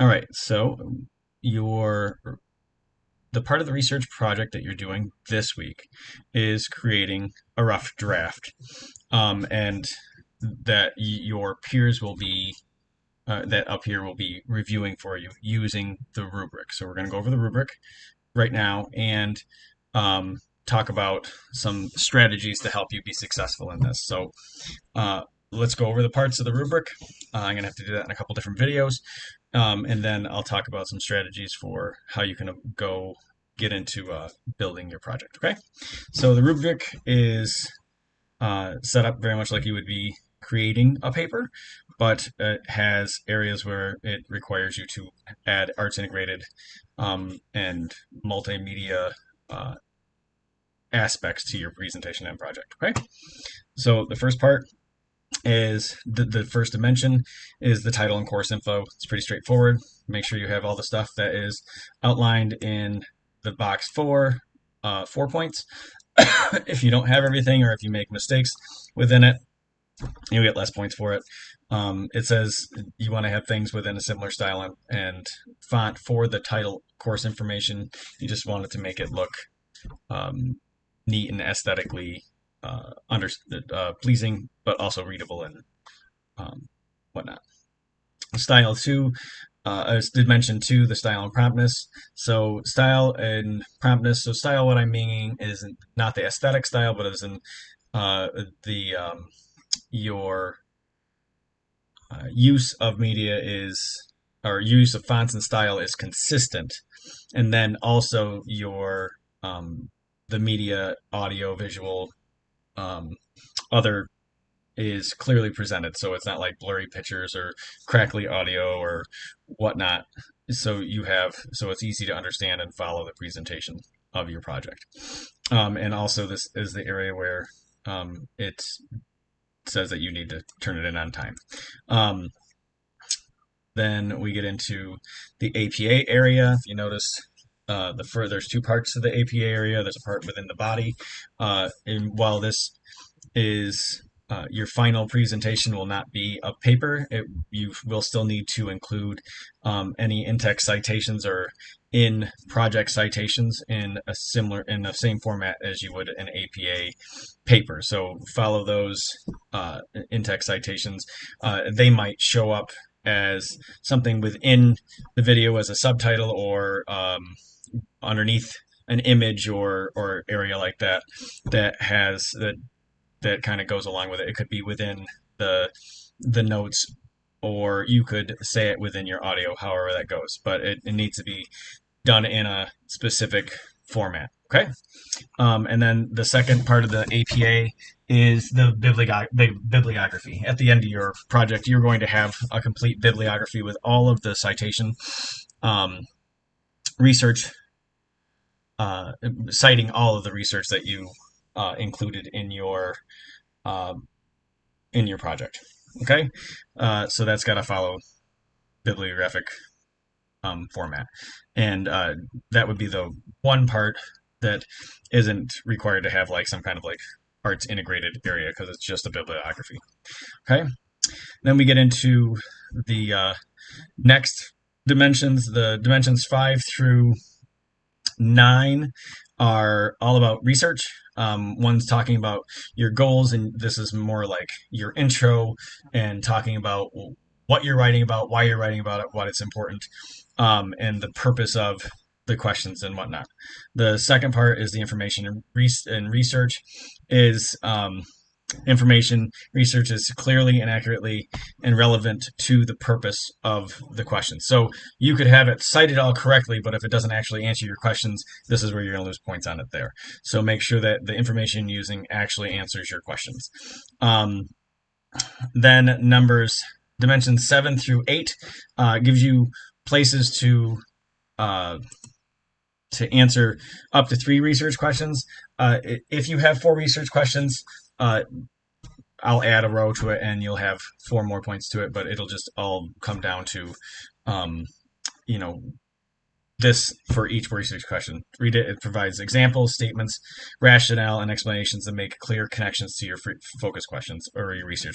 All right, so your the part of the research project that you're doing this week is creating a rough draft, and that your peers will be that up here will be reviewing for you using the rubric. So we're going to go over the rubric right now and talk about some strategies to help you be successful in this. So let's go over the parts of the rubric. I'm going to have to do that in a couple different videos. And then I'll talk about some strategies for how you can go get into building your project. Okay. So the rubric is set up very much like you would be creating a paper, but it has areas where it requires you to add arts integrated and multimedia aspects to your presentation and project. Okay. So the first part is the first dimension is the title and course info. It's pretty straightforward. Make sure you have all the stuff that is outlined in the box 4 points. If you don't have everything or if you make mistakes within it, you get less points for it. It says you want to have things within a similar style and font for the title course information. You just want it to make it look neat and aesthetically pleasing, but also readable and whatnot. Style 2, I did mention 2, the style and promptness. So style and promptness. So style, what I'm meaning is not the aesthetic style, but as in your use of media is, or use of fonts and style is consistent, and then also your the media, audio, visual, other is clearly presented, so it's not like blurry pictures or crackly audio or whatnot. So it's easy to understand and follow the presentation of your project. And also, this is the area where it says that you need to turn it in on time. Then we get into the APA area. If you notice, there's 2 parts to the APA area. There's a part within the body, and while this is your final presentation will not be a paper. You will still need to include any in-text citations or in-project citations in the same format as you would an APA paper. So follow those in-text citations. They might show up as something within the video as a subtitle or underneath an image or area like that that kind of goes along with it. It could be within the notes, or you could say it within your audio, however that goes. But it needs to be done in a specific format. Okay. And then the second part of the APA is the bibliography. At the end of your project, you're going to have a complete bibliography with all of the citation research, citing all of the research that you included in your project. Okay, so that's got to follow bibliographic format, and that would be the one part that isn't required to have like some kind of like arts integrated area because it's just a bibliography. Okay, then we get into the next dimensions. The dimensions 5 through 9 are all about research. One's talking about your goals, and this is more like your intro and talking about what you're writing about, why you're writing about it, what it's important, and the purpose of the questions and whatnot. The second part is the information and research is information research is clearly and accurately and relevant to the purpose of the question. So you could have it cited all correctly, but if it doesn't actually answer your questions, this is where you're going to lose points on it there. So make sure that the information you're using actually answers your questions. Then dimensions 7 through 8 gives you places to answer up to 3 research questions. If you have 4 research questions, I'll add a row to it and you'll have 4 more points to it, but it'll just all come down to, this for each research question. Read it. It provides examples, statements, rationale, and explanations that make clear connections to your focus questions or your research